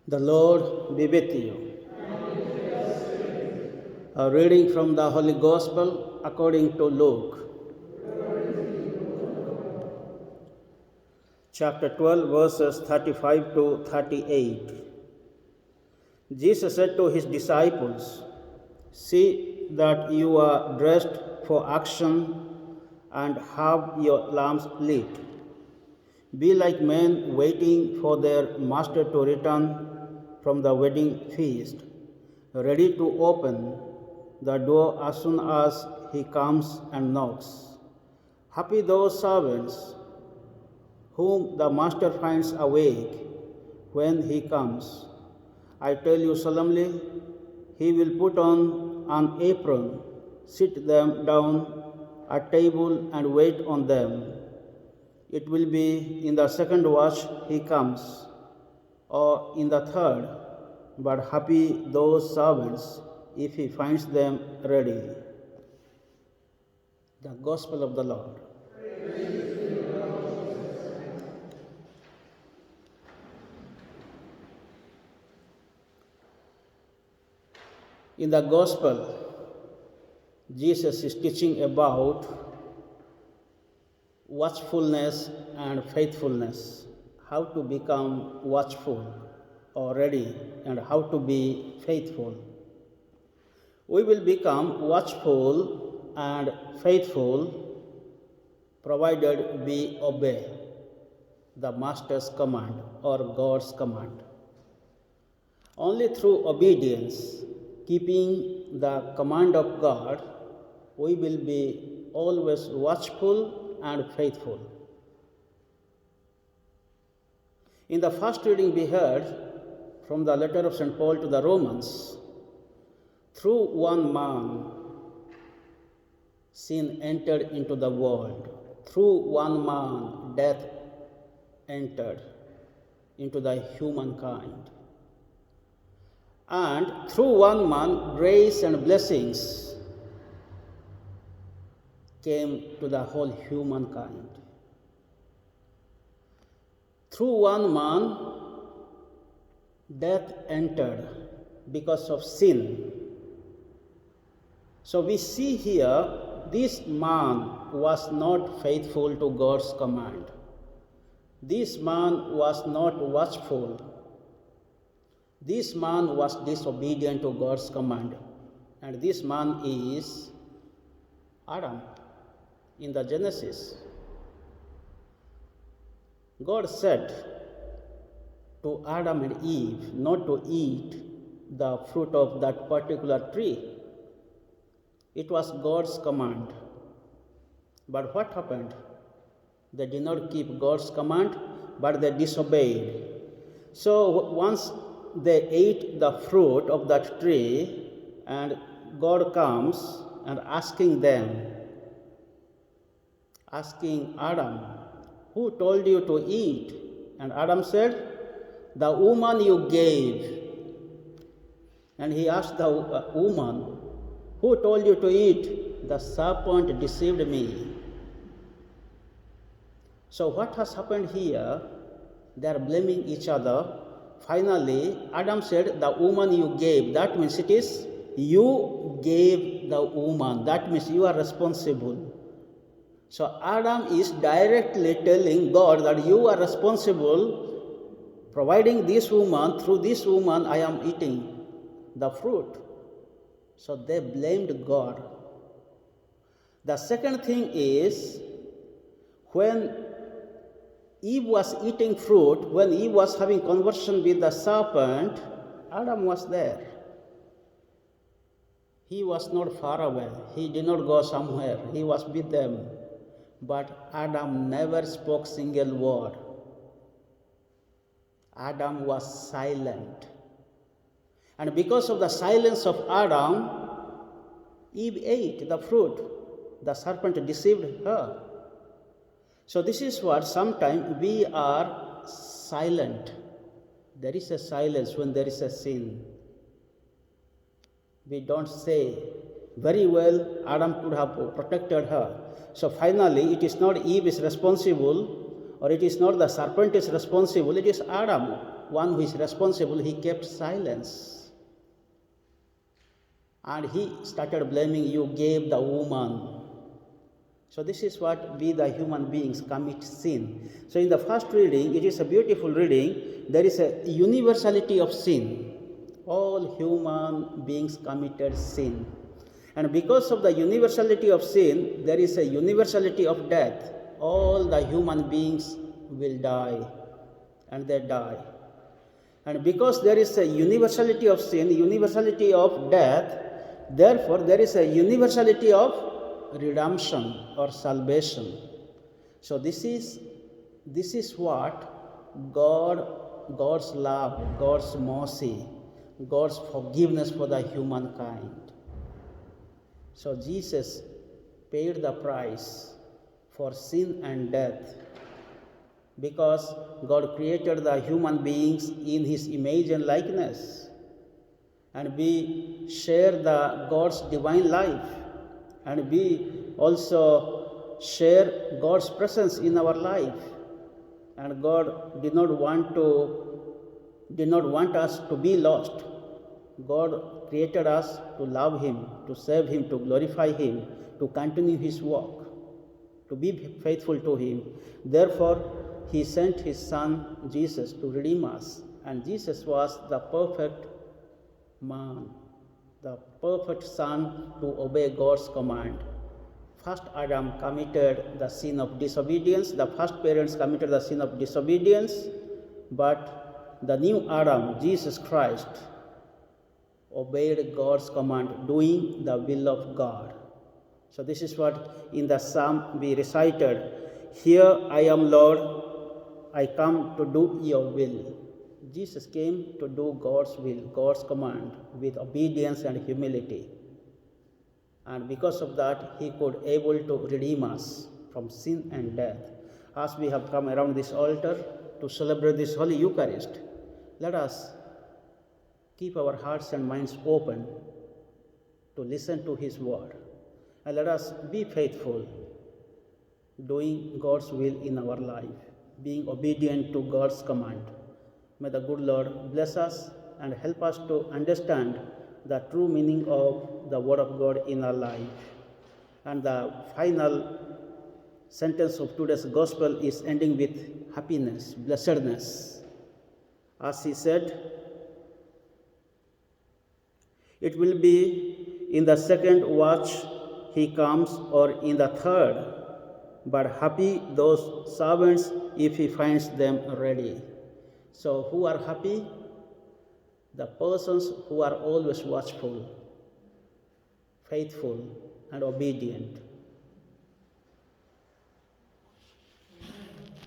The Lord be with you. A reading from the Holy Gospel according to Luke. Chapter 12, verses 35 to 38. Jesus said to his disciples, "See that you are dressed for action and have your lamps lit. Be like men waiting for their master to return from the wedding feast, ready to open the door as soon as he comes and knocks. Happy those servants whom the master finds awake when he comes. I tell you solemnly, he will put on an apron, sit them down at table, and wait on them. It will be in the second watch he comes, or in the third, but happy those servants if he finds them ready." The Gospel of the Lord. In the Gospel, Jesus is teaching about watchfulness and faithfulness, how to become watchful or ready, and how to be faithful. We will become watchful and faithful provided we obey the Master's command or God's command. Only through obedience, keeping the command of God, we will be always watchful and faithful. In the first reading we heard from the letter of St. Paul to the Romans, through one man, sin entered into the world. Through one man, death entered into the humankind. And through one man, grace and blessings came to the whole humankind. Through one man, death entered because of sin. So we see here, this man was not faithful to God's command. This man was not watchful. This man was disobedient to God's command. And this man is Adam in the Genesis. God said to Adam and Eve not to eat the fruit of that particular tree. It was God's command. But what happened? They did not keep God's command, but they disobeyed. So once they ate the fruit of that tree, and God comes and asking Adam, "Who told you to eat?" And Adam said, "The woman you gave." And he asked the woman, "Who told you to eat?" "The serpent deceived me." So what has happened here? They are blaming each other. Finally, Adam said, "The woman you gave." That means it is you gave the woman. That means you are responsible. So Adam is directly telling God that you are responsible providing this woman. Through this woman I am eating the fruit. So they blamed God. The second thing is, when Eve was eating fruit, when Eve was having conversation with the serpent, Adam was there. He was not far away. He did not go somewhere. He was with them. But Adam never spoke single word. Adam was silent. And because of the silence of Adam, Eve ate the fruit. The serpent deceived her. So this is what sometimes we are silent. There is a silence when there is a sin. We don't say, very well, Adam could have protected her. So finally, it is not Eve is responsible Or it is not the serpent is responsible, it is Adam, one who is responsible. He kept silence. And he started blaming, you gave the woman. So this is what we the human beings commit sin. So in the first reading, it is a beautiful reading. There is a universality of sin. All human beings committed sin. And because of the universality of sin, there is a universality of death. All the human beings will die, and they die. And because there is a universality of sin, universality of death, therefore there is a universality of redemption or salvation. So this is what God's love, God's mercy, God's forgiveness for the humankind. So Jesus paid the price for sin and death, because God created the human beings in His image and likeness, and we share the God's divine life, and we also share God's presence in our life. And God did not want us to be lost. God created us to love Him, to serve Him, to glorify Him, to continue His work, to be faithful to Him. Therefore, He sent His Son Jesus to redeem us. And Jesus was the perfect man, the perfect Son to obey God's command. First Adam committed the sin of disobedience. The first parents committed the sin of disobedience. But the new Adam, Jesus Christ, obeyed God's command, doing the will of God. So this is what in the psalm we recited. Here I am, Lord, I come to do your will. Jesus came to do God's will, God's command, with obedience and humility. And because of that, He could able to redeem us from sin and death. As we have come around this altar to celebrate this Holy Eucharist, let us keep our hearts and minds open to listen to His word. And let us be faithful, doing God's will in our life, being obedient to God's command. May the good Lord bless us and help us to understand the true meaning of the Word of God in our life. And the final sentence of today's Gospel is ending with happiness, blessedness. As He said, it will be in the second watch He comes, or in the third, but happy those servants if He finds them ready. So who are happy? The persons who are always watchful, faithful, and obedient.